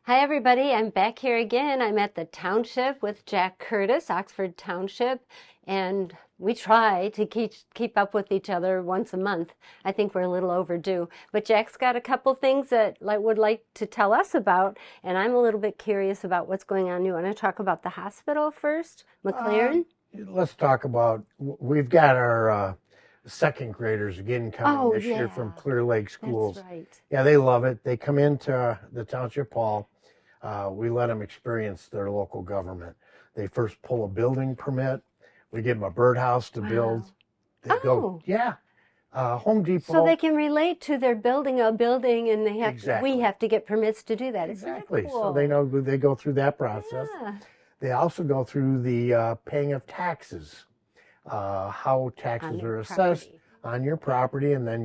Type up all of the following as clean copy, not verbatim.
Hi everybody, I'm back here again. I'm at the Township with Jack Curtis, Oxford Township, and we try to keep up with each other once a month. I think we're a little overdue, but Jack's got a couple things that would like to tell us about, and I'm a little bit curious about what's going on. You want to talk about the hospital first, McLaren? Let's talk about, we've got our second graders again coming this year from Clear Lake Schools. That's right. Yeah, they love it. They come into the Township Hall. We let them experience their local government. They first pull a building permit. We give them a birdhouse to build. They go, Home Depot. So they can relate to their building a building, and they have we have to get permits to do that. Exactly. Isn't that cool? So they know they go through that process. Yeah. They also go through the paying of taxes, how taxes are assessed on your property, and then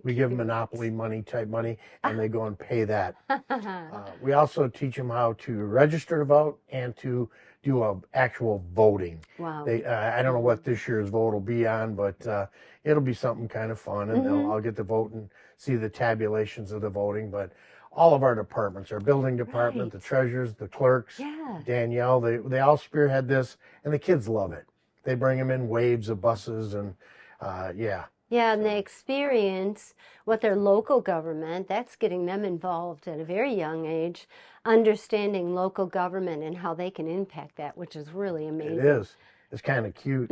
we give them monopoly money type money, and they go and pay that. We also teach them how to register to vote and to do actual voting. Wow. I don't know what this year's vote will be on, but it'll be something kind of fun, and they'll all get to vote and see the tabulations of the voting. But all of our departments, our building department, the treasurers, the clerks, Danielle, they all spearhead this, and the kids love it. They bring them in waves of buses, and Yeah, and they experience what their local government, that's getting them involved at a very young age, understanding local government and how they can impact that, which is really amazing. It is. It's kind of cute.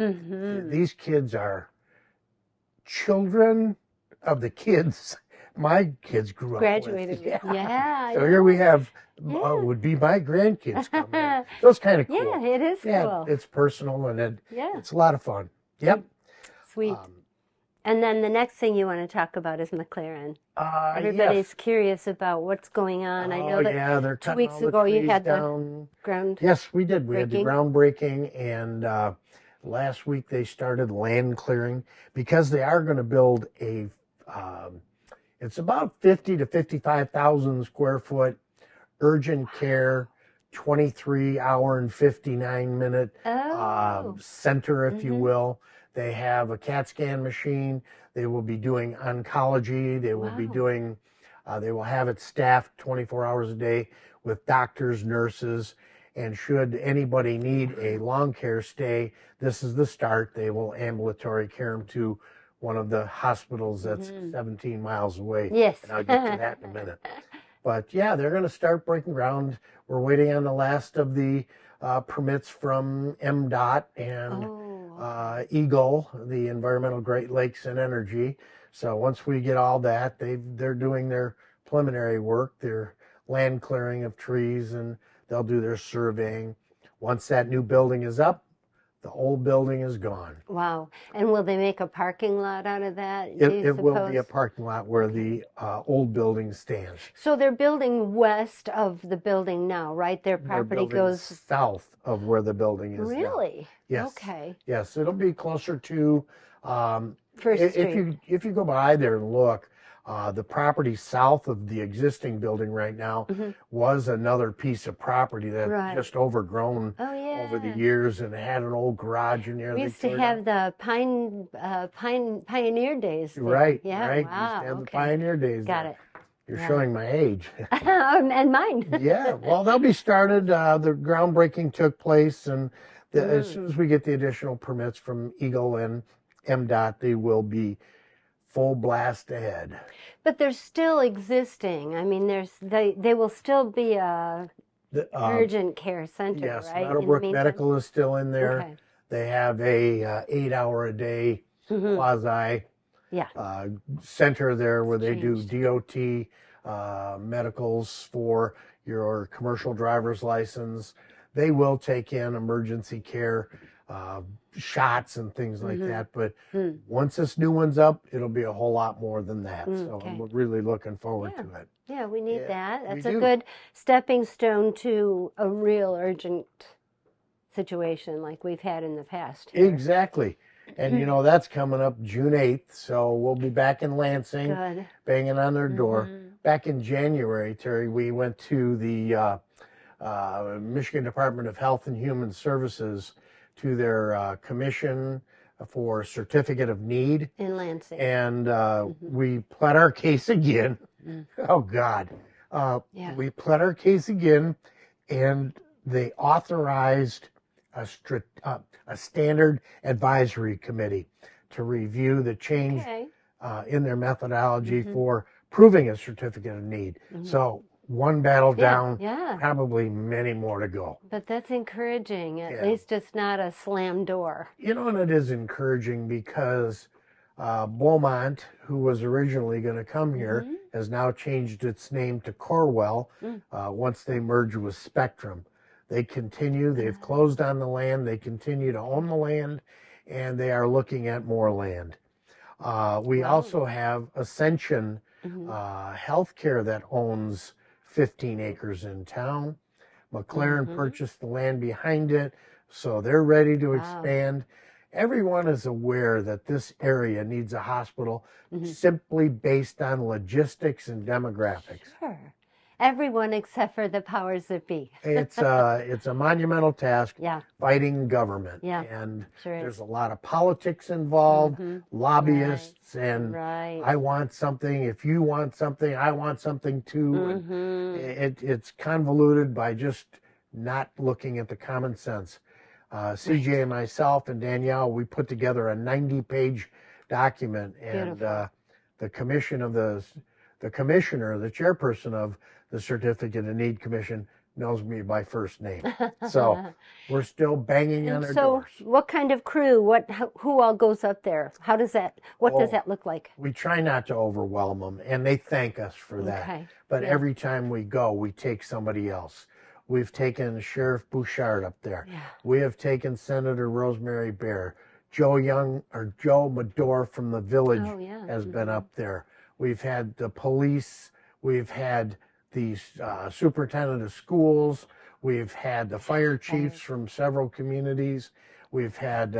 These kids are children of the kids my kids grew up Graduated. with. Yeah. So here we have, would be my grandkids coming. So it's kind of cool. Yeah, it is cool. It's personal, and it's a lot of fun. Yep. Sweet. And then the next thing you want to talk about is McLaren. Everybody's curious about what's going on. I know that they're 2 weeks ago you had down. The ground. Yes, we did. We had the groundbreaking, and last week they started land clearing because they are going to build a. It's about 50 to 55,000 square foot urgent care, 23-hour and 59-minute center, if you will. They have a CAT scan machine. They will be doing oncology. They will be doing, they will have it staffed 24 hours a day with doctors, nurses, and should anybody need a long care stay, this is the start. They will ambulatory care them to one of the hospitals that's 17 miles away. Yes. And I'll get to that in a minute. But yeah, they're going to start breaking ground. We're waiting on the last of the permits from MDOT and EGLE, the Environmental Great Lakes and Energy. So once we get all that, they're doing their preliminary work, their land clearing of trees, and they'll do their surveying. Once that new building is up, the old building is gone. Wow. And will they make a parking lot out of that? It will be a parking lot where the old building stands. So they're building west of the building now, right? Their property goes south of where the building is. Really? Now. Yes. Okay. Yes, it'll be closer to First Street. If you go by there and look, the property south of the existing building right now was another piece of property that just overgrown over the years, and it had an old garage in there. We used to have the Pioneer Days there. Right, yeah, right. Wow. We used to have the Pioneer Days. Got there. it. You're showing my age. And mine. Yeah, well, they'll be started. The groundbreaking took place, and as soon as we get the additional permits from EGLE and MDOT, they will be full blast ahead. But they're still existing. I mean, they will still be a urgent care center, yes, right? Meadowbrook Medical is still in there. Okay. They have a 8-hour-a-day quasi center there where they do DOT medicals for your commercial driver's license. They will take in emergency care, shots and things like that. But once this new one's up, it'll be a whole lot more than that. So I'm really looking forward to it. Yeah, we need that. That's a good stepping stone to a real urgent situation like we've had in the past. Here. Exactly. And, you know, that's coming up June 8th. So we'll be back in Lansing, banging on their door. Back in January, Terry, we went to the Michigan Department of Health and Human Services to their commission for certificate of need. In Lansing. And we pled our case again. Oh, God. Yeah. We pled our case again, and they authorized a standard advisory committee to review the change in their methodology for proving a certificate of need. So one battle down, probably many more to go. But that's encouraging. At least it's not a slam door. You know, and it is encouraging because Beaumont, who was originally going to come here, has now changed its name to Corwell once they merged with Spectrum. They continue, they've closed on the land, they continue to own the land, and they are looking at more land. We also have Ascension Healthcare that owns 15 acres in town. McLaren purchased the land behind it, so they're ready to expand. Everyone is aware that this area needs a hospital simply based on logistics and demographics. Sure. Everyone except for the powers that be. It's a monumental task fighting government. And there's a lot of politics involved, lobbyists, and I want something, if you want something, I want something too. It's convoluted by just not looking at the common sense. CJ and myself and Danielle, we put together a 90-page document, and the commissioner, the chairperson of the Certificate of Need Commission, knows me by first name. So we're still banging on their doors. So what kind of crew, who all goes up there? How does that, does that look like? We try not to overwhelm them, and they thank us for that. But every time we go, we take somebody else. We've taken Sheriff Bouchard up there. We have taken Senator Rosemary Bear. Joe Medor from the Village has been up there. We've had the police. We've had the superintendent of schools. We've had the fire chiefs from several communities. We've had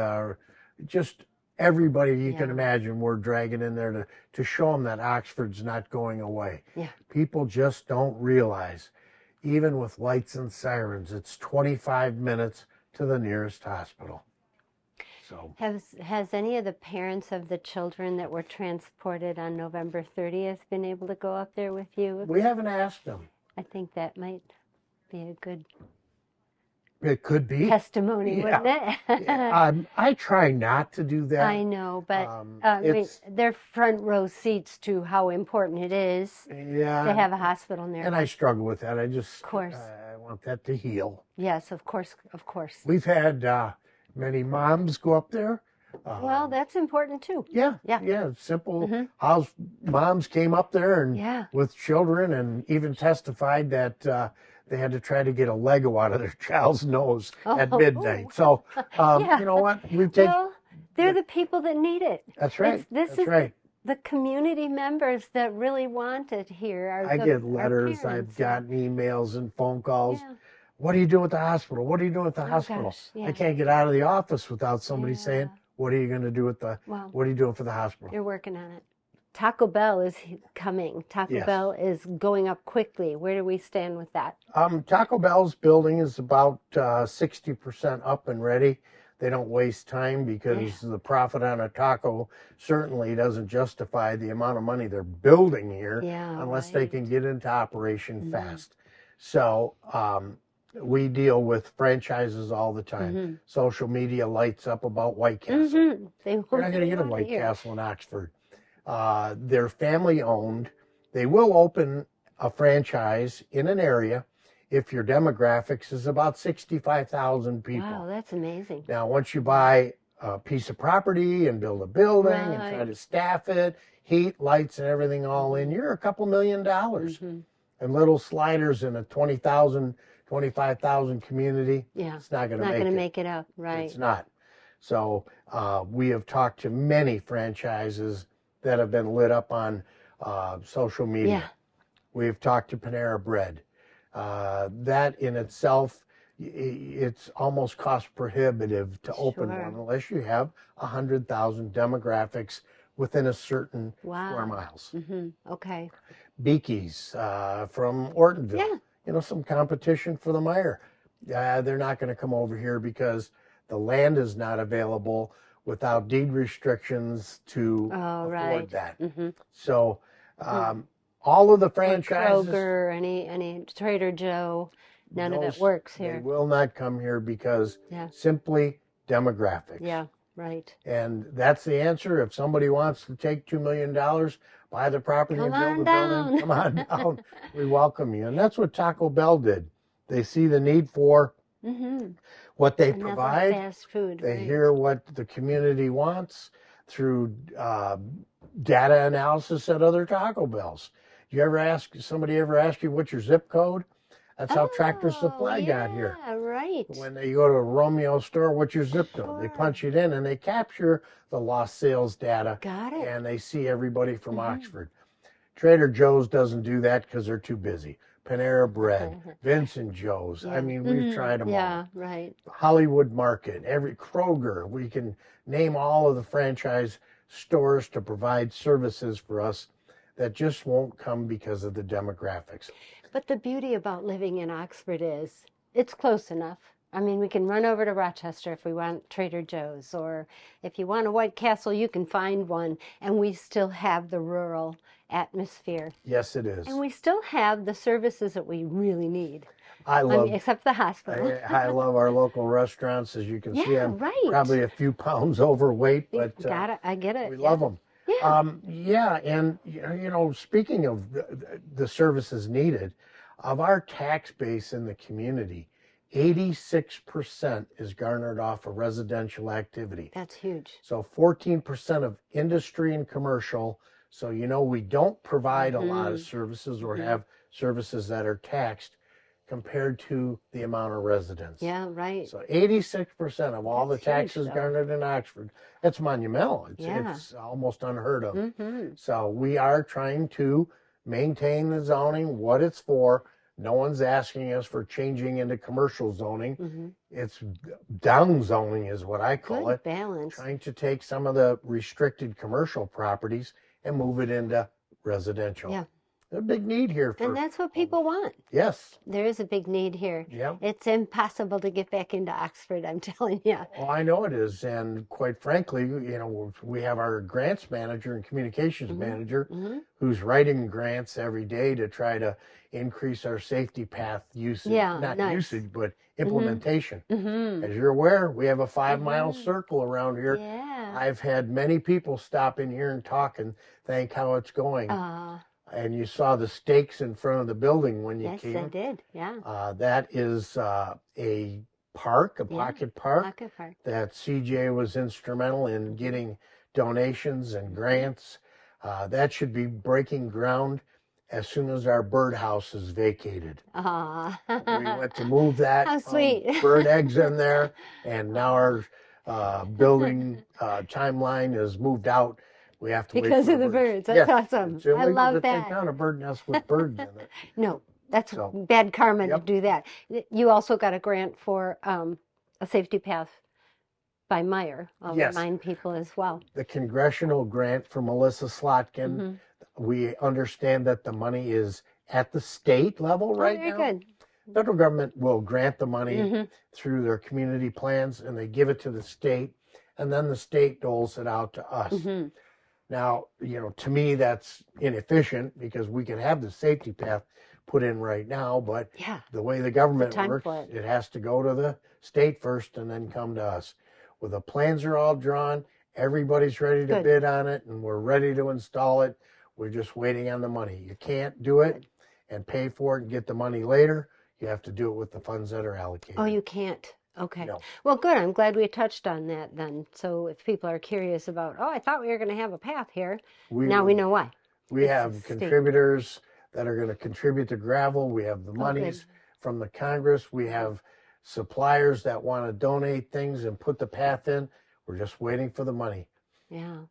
just everybody you can imagine we're dragging in there to show them that Oxford's not going away. People just don't realize, even with lights and sirens, it's 25 minutes to the nearest hospital. So has any of the parents of the children that were transported on November 30th been able to go up there with you? We haven't asked them. I think that might be a good It could be testimony, wouldn't it? I try not to do that. I know, but they're front row seats to how important it is to have a hospital near. And I struggle with that. I just, of course, I want that to heal. Yes, of course, of course. We've had many moms go up there. Well, that's important too. Yeah. Simple. House moms came up there and with children, and even testified that they had to try to get a Lego out of their child's nose at midnight. So, you know what? Well, they're the people that need it. That's right. This is right. The community members that really want it here. I get letters. I've gotten emails and phone calls. What are you doing at the hospital? What are you doing at the hospital? I can't get out of the office without somebody saying, what are you going to do with what are you doing for the hospital? You're working on it. Taco Bell is coming. Taco Bell is going up quickly. Where do we stand with that? Taco Bell's building is about 60% up and ready. They don't waste time because the profit on a taco certainly doesn't justify the amount of money they're building here unless they can get into operation fast. So we deal with franchises all the time. Social media lights up about White Castle. They're not going to get a White Castle in Oxford. They're family owned. They will open a franchise in an area if your demographics is about 65,000 people. Wow, that's amazing. Now, once you buy a piece of property and build a building and try to staff it, heat, lights, and everything all in, you're a couple $1 million. And little sliders in a 20,000, 25,000 community, it's not going to make it up, right? It's not. So we have talked to many franchises that have been lit up on social media. We've talked to Panera Bread. That in itself, it's almost cost prohibitive to open one unless you have 100,000 demographics within a certain square miles. Okay. Beaky's from Ortonville. You know, some competition for the Meyer. They're not going to come over here because The land is not available without deed restrictions to Oh, afford right. that. Mm-hmm. So all of the Or franchises, Kroger, any Trader Joe, none of it those, works they here. will not come here because Yeah, simply demographics. yeah, right. And that's the answer. If somebody wants to take $2 million, buy the property Come and build on a building, down. come on down. We welcome you. And that's what Taco Bell did. They see the need for Mm-hmm. what they Another provide. fast food, They right? hear what the community wants through data analysis at other Taco Bells. You ever ask somebody ever ask you what's your zip code? That's how Tractor Oh, Supply got here. yeah, right. When they go to a Romeo store, what's your zip code? They Sure. punch it in and they capture the lost sales data Got it. and they see everybody from Mm-hmm. Oxford. Trader Joe's doesn't do that because they're too busy. Panera Bread, Vincent Joe's. Yeah. I mean, we've tried them all. Yeah, right. Hollywood Market, every Kroger. We can name all of the franchise stores to provide services for us that just won't come because of the demographics. But the beauty about living in Oxford is it's close enough. I mean, we can run over to Rochester if we want Trader Joe's, or if you want a White Castle, you can find one, and we still have the rural atmosphere. Yes, it is. And we still have the services that we really need. I love Except the hospital. I love our local restaurants. As you can see, Yeah, I'm right. probably a few pounds overweight, but Got it. I get it. we Yeah. love them. Yeah. Yeah, and speaking of the services needed, of our tax base in the community, 86% is garnered off of residential activity. That's huge. So 14% of industry and commercial. So we don't provide a lot of services or have services that are taxed compared to the amount of residents. Yeah, right. So 86% of all That's the taxes huge, though. garnered in Oxford, that's monumental. Yeah. It's almost unheard of. Mm-hmm. So we are trying to maintain the zoning, what it's for. No one's asking us for changing into commercial zoning. Mm-hmm. It's down zoning is what I call Good it. balance. Trying to take some of the restricted commercial properties and move it into residential. Yeah. There's a big need here for. And that's what people want. Yes. There is a big need here. Yeah. It's impossible to get back into Oxford, I'm telling you. Well, I know it is. And quite frankly, we have our grants manager and communications manager who's writing grants every day to try to increase our safety path usage. Yeah, Not nice. usage, but implementation. Mm-hmm. As you're aware, we have a 5-mile circle around here. Yeah. I've had many people stop in here and talk and thank how it's going. And you saw the stakes in front of the building when you Yes, came. I did. Yeah. That is a park, a pocket park, Pocket park. that CJ was instrumental in getting donations and grants. That should be breaking ground as soon as our birdhouse is vacated. We went to move that. How sweet. Bird eggs in there, and now our building timeline is moved out. We have to wait Because for of the birds. That's Yes, awesome. it's I illegal love to that. take down a bird nest with birds in it. No, that's So, bad karma to yep. do that. You also got a grant for a safety path by Meyer. I'll Yes. remind people as well. The congressional grant for Melissa Slotkin. We understand that the money is at the state level right Very now. good. Federal government will grant the money through their community plans, and they give it to the state, and then the state doles it out to us. Now, to me, that's inefficient because we can have the safety path put in right now, but Yeah. the way the government time works, for it. it has to go to the state first and then come to us. Well, the plans are all drawn, everybody's ready to Good. bid on it, and we're ready to install it. We're just waiting on the money. You can't do it and pay for it and get the money later. You have to do it with the funds that are allocated. Oh, you can't. Okay. No. Well, good. I'm glad we touched on that then. So if people are curious about, I thought we were going to have a path here. Now we know why. We It's have the state. contributors that are going to contribute to gravel. We have the monies good. from the Congress. We have suppliers that want to donate things and put the path in. We're just waiting for the money. Yeah.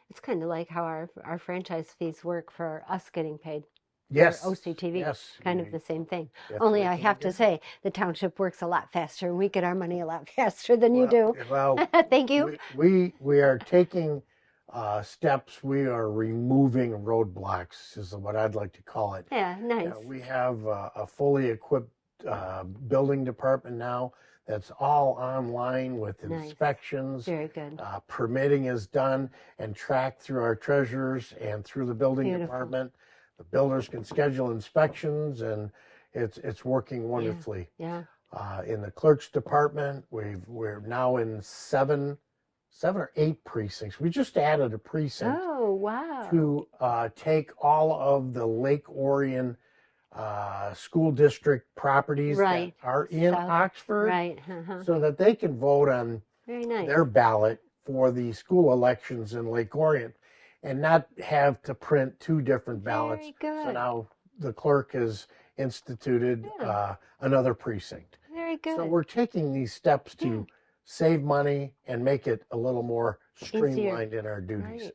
It's kind of like how our franchise fees work for us getting paid. Yes. Or OCTV. Yes. Kind of the same thing. You have to Only wait I till have we to get- say, the township works a lot faster and we get our money a lot faster than you do. Well, Thank you. we are taking steps. We are removing roadblocks, is what I'd like to call it. Yeah, nice. We have a fully equipped building department now that's all online with Nice. inspections. Very good. Permitting is done and tracked through our treasurers and through the building Beautiful. department. The builders can schedule inspections, and it's working wonderfully. Yeah. In the clerk's department, we're now in seven or eight precincts. We just added a precinct Oh, wow. to take all of the Lake Orion school district properties Right. that are in South- Oxford, Right. so that they can vote on Very nice. their ballot for the school elections in Lake Orion, and not have to print two different ballots. Very good. So now the clerk has instituted another precinct. Very good. So we're taking these steps to save money and make it a little more streamlined in our duties. Right.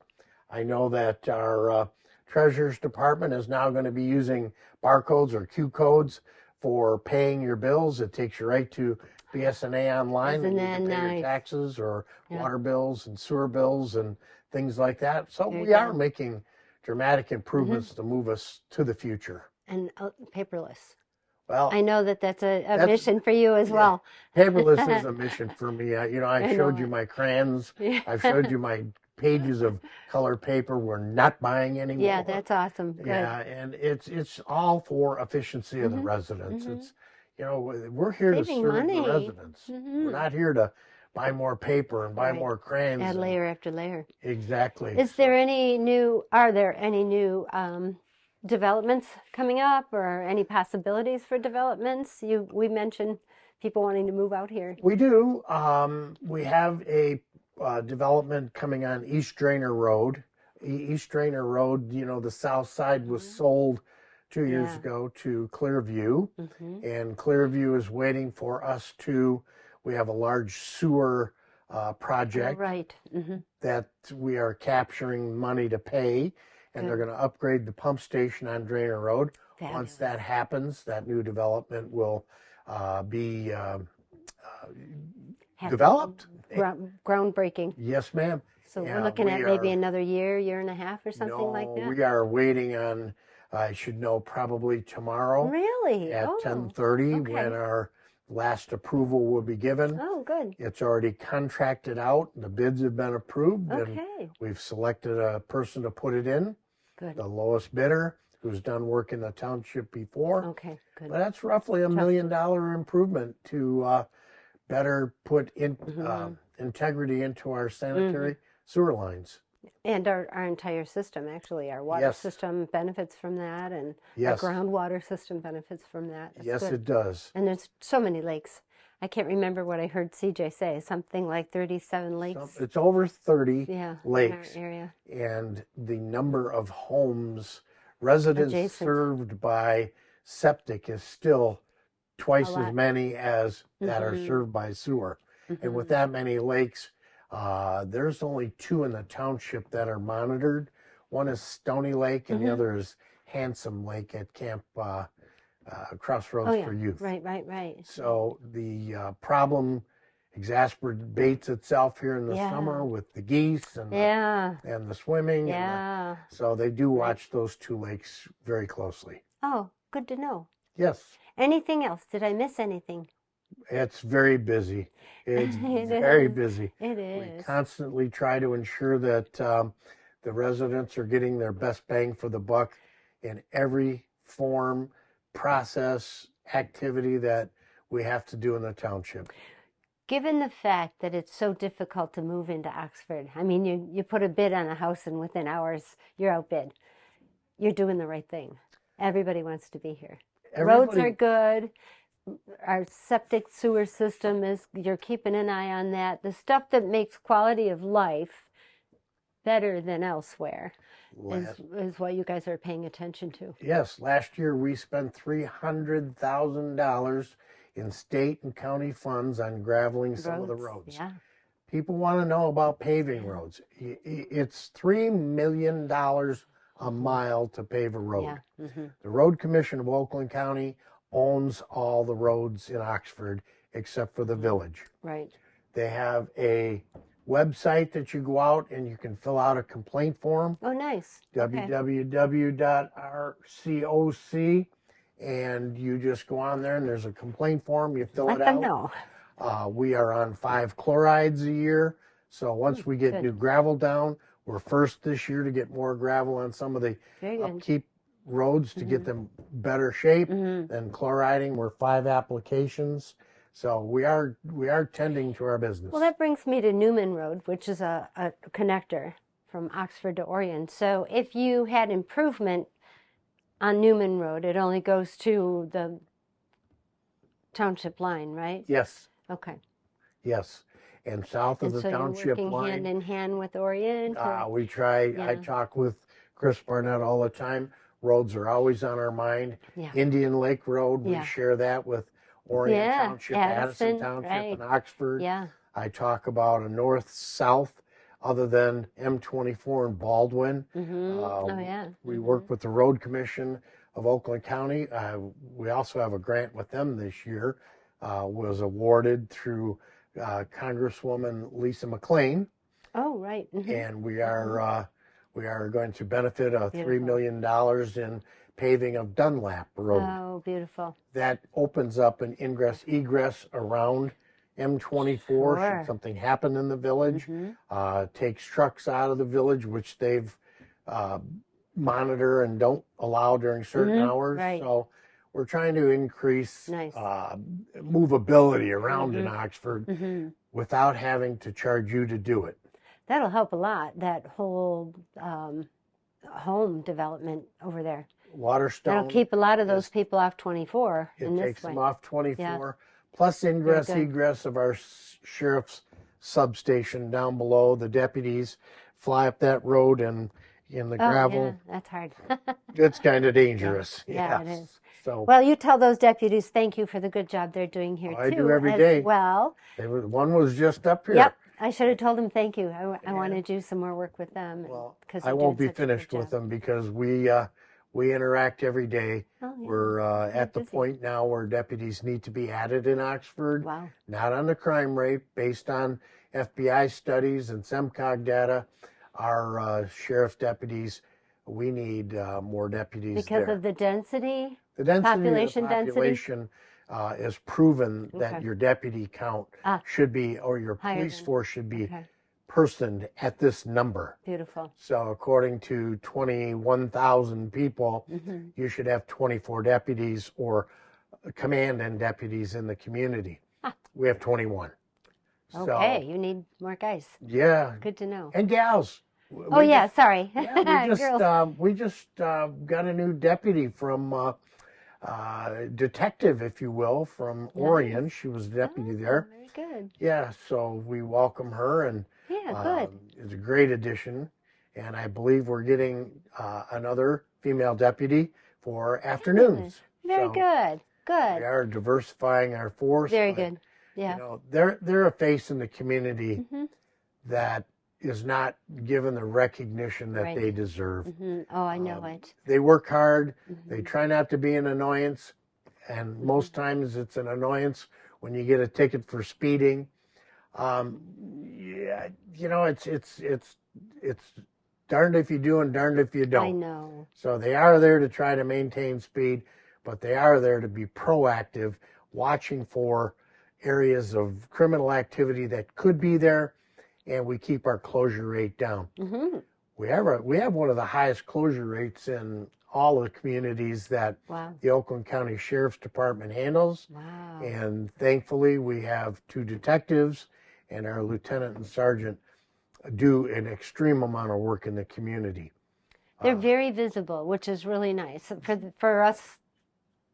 I know that our treasurer's department is now going to be using barcodes or Q codes for paying your bills. It takes you right to BSNA online, Isn't and you that can pay your nice? taxes or Yeah. water bills and sewer bills and things like that. So There you we are go. making dramatic improvements to move us to the future. And paperless. Well, I know that that's a mission for you as well. paperless is a mission for me. I showed you know. my crayons. Yeah. I've showed you my pages of colored paper. We're not buying anymore. Yeah, that's awesome. Good. Yeah, and it's all for efficiency of the residents. It's we're here to Saving serve money. the residents. We're not here to buy more paper and buy Right. more crayons. Add layer after layer. Exactly. Are there any new developments coming up, or any possibilities for developments? We mentioned people wanting to move out here. We do. We have a development coming on East Drainer Road. East Drainer Road, the south side was sold 2 years ago to Clearview, and Clearview is waiting for us to. We have a large sewer project Right. that we are capturing money to pay, and they're going to upgrade the pump station on Drainer Road. Fabulous. Once that happens, that new development will be developed. Groundbreaking. Yes, ma'am. So Yeah, we're looking at we maybe are- another year and a half or something like No, that. we are waiting on, I should know probably tomorrow Really? at Oh. 10:30 okay. when our last approval will be given. Oh, good. It's already contracted out. The bids have been approved, and Okay. we've selected a person to put it in, Good. the lowest bidder, who's done work in the township before. Okay. Good. But that's roughly $1 million improvement to better put in integrity into our sanitary sewer lines. And our entire system, actually, our water Yes. system benefits from that, and Yes. our groundwater system benefits from that. That's Yes, good. it does. And there's so many lakes. I can't remember what I heard CJ say. Something like 37 lakes. It's over 30 Yeah, lakes, in our area. and the number of homes, residents Adjacent. served by septic is still twice A as lot. many as that are served by sewer. And with that many lakes, there's only 2 in the township that are monitored. One is Stony Lake, and the other is Handsome Lake at Camp Crossroads Oh, yeah. for Youth. Right. So the problem exacerbates itself here in the Yeah. summer with the geese and Yeah. the swimming. Yeah. So they do watch those 2 lakes very closely. Oh, good to know. Yes, Anything else? Did I miss anything? it's very busy. It's It very is. busy. It We is. constantly try to ensure that the residents are getting their best bang for the buck in every form, process, activity that we have to do in the township. Given the fact that it's so difficult to move into Oxford, I mean, you put a bid on a house and within hours you're outbid. You're doing the right thing. Everybody wants to be here. Roads are Everybody- good. Our septic sewer system you're keeping an eye on that. The stuff that makes quality of life better than elsewhere is what you guys are paying attention to. Yes, last year we spent $300,000 in state and county funds on graveling some of the roads. Yeah. People want to know about paving roads. It's $3 million a mile to pave a road. Yeah. The Road Commission of Oakland County owns all the roads in Oxford except for the village. Right. They have a website that you go out and you can fill out a complaint form. Oh, nice. Okay. www.rcoc, and you just go on there and there's a complaint form. You fill Let it them out. know. We are on 5 chlorides a year. So once we get good. new gravel down, we're first this year to get more gravel on some of the Very good. upkeep roads to get them better shape. Then chloriding, we're 5 applications. So we are tending to our business. Well, that brings me to Newman Road, which is a connector from Oxford to Orion. So if you had improvement on Newman Road, it only goes to the township line, right? Yes, Okay. yes. And south of And the so you're township working line, hand in hand with Orion? we try. I Yeah. talk with Chris Barnett all the time. Roads are always on our mind. Yeah. Indian Lake Road, we Yeah. share that with Orion Yeah, Township, Addison, Township, right. and Oxford. Yeah. I talk about a north-south, other than M24 and Baldwin. Oh, yeah. We work with the Road Commission of Oakland County. We also have a grant with them this year. Was awarded through Congresswoman Lisa McLean, Oh, right. and we are going to benefit $3 Beautiful. million in paving of Dunlap Road. Oh, beautiful. That opens up an ingress-egress around M24 Sure. should something happen in the village. Takes trucks out of the village, which they've monitor and don't allow during certain hours. Right. So we're trying to increase Nice. movability around in Oxford without having to charge you to do it. That'll help a lot, that whole home development over there. Waterstone. That'll keep a lot of those people off 24 It in this takes way. them off 24, plus ingress, Very good. egress of our sheriff's substation down below. The deputies fly up that road and in the gravel. Yeah, that's hard. It's kind of dangerous. Yeah, Yes. it is. So Well, you tell those deputies thank you for the good job they're doing here, I too. do every as day. Well, one was just up here. yep. I should have told them thank you. I want to do some more work with them. Well, 'cause I they're won't be doing such a good finished with job. them because we interact every day. Oh, yeah. We're at the busy. point now where deputies need to be added in Oxford. Wow. Not on the crime rate, based on FBI studies and SEMCOG data. Our sheriff's deputies, we need more deputies Because there. of the density? The density population of the density? population is proven that Okay. your deputy count should be, or your Higher police than- force should be Okay. personed at this number. Beautiful. So according to 21,000 people, you should have 24 deputies or command and deputies in the community. We have 21. Okay, you need more guys. Yeah. Good to know. And gals. Oh, yeah, sorry. We just got a new deputy from detective, if you will, from Orion. She was deputy there. Very good. Yeah, so we welcome her, and Yeah, good. it's a great addition. And I believe we're getting another female deputy for afternoons. Very So good. We Good. are diversifying our force. Very but, good. Yeah. You know, they're a face in the community that is not given the recognition that Right. they deserve. Oh, I know it. They work hard. They try not to be an annoyance, and most times it's an annoyance when you get a ticket for speeding. Yeah, you know, it's darned if you do and darned if you don't. I know. So they are there to try to maintain speed, but they are there to be proactive, watching for areas of criminal activity that could be there, and we keep our closure rate down. We have one of the highest closure rates in all of the communities that Wow. the Oakland County Sheriff's Department handles. Wow. And thankfully, we have 2 detectives, and our lieutenant and sergeant do an extreme amount of work in the community. They're very visible, which is really nice. For us,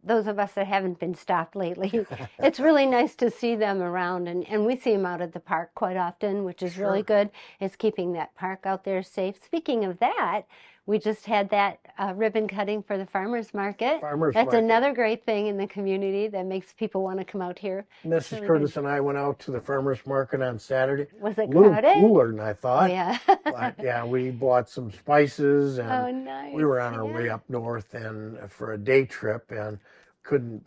those of us that haven't been stopped lately, it's really nice to see them around. And we see them out at the park quite often, which is really good. It's keeping that park out there safe. Speaking of that, we just had that ribbon cutting for the farmers market. That's Market. another great thing in the community that makes people want to come out here. Mrs. really Curtis and I went out to the farmers market on Saturday. Was it A little crowded? cooler than I thought. Oh, yeah. But yeah, we bought some spices, and Oh, nice. we were on our way Yeah. up north and for a day trip, and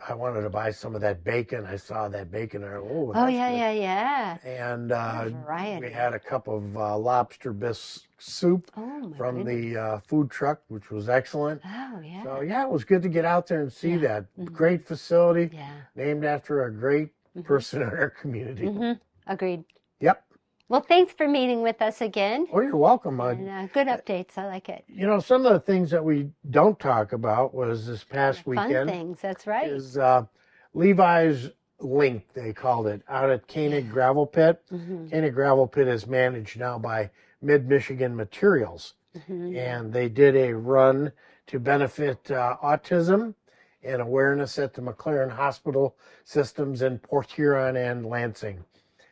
I wanted to buy some of that bacon. I saw that bacon, and Oh, that's yeah, good. yeah. And variety. we had a cup of lobster bisque soup Oh, my from goodness. the food truck, which was excellent. Oh, yeah. So yeah, it was good to get out there and see that. Great facility, Yeah. named after a great person in our community. Agreed. Yep. Well, thanks for meeting with us again. Oh, you're welcome. And good updates. I like it. You know, some of the things that we don't talk about was this past Fun weekend things. That's right. is Levi's Link, they called it, out at Koenig Gravel Pit. Koenig Gravel Pit is managed now by Mid-Michigan Materials. And they did a run to benefit autism and awareness at the McLaren Hospital systems in Port Huron and Lansing.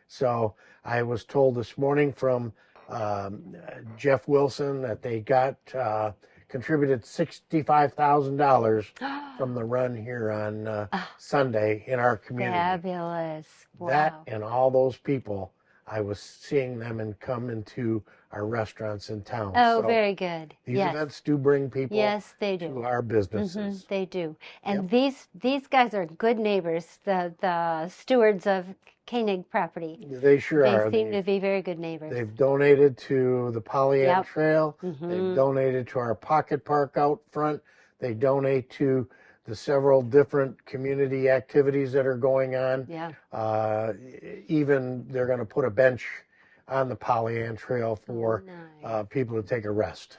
So I was told this morning from Jeff Wilson that they got contributed $65,000 from the run here on Sunday in our community. Fabulous. Wow. That and all those people, I was seeing them and come into our restaurants in town. Oh, so very good. these Yes. events do bring people they do. to our businesses. They do. And these guys are good neighbors, the stewards of Koenig property. They sure are. They seem to be very good neighbors. They've donated to the Pollyann Trail. They've donated to our pocket park out front. They donate to the several different community activities that are going on. Even they're going to put a bench on the Pollyann Trail for people to take a rest.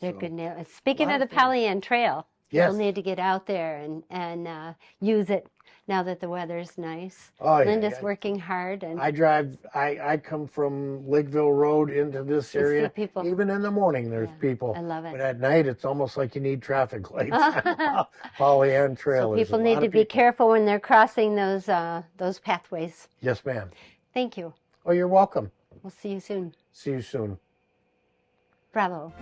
They're good neighbors. Speaking of the Pollyann Trail, yes, you'll need to get out there and use it now that the weather's nice. Oh, Linda's working hard. And I come from Lakeville Road into this area. People. Even in the morning, there's people. I love it. But at night, it's almost like you need traffic lights. Pollyann Trail. So people need to be careful when they're crossing those pathways. Yes, ma'am. Thank you. Oh, you're welcome. We'll see you soon. See you soon. Bravo.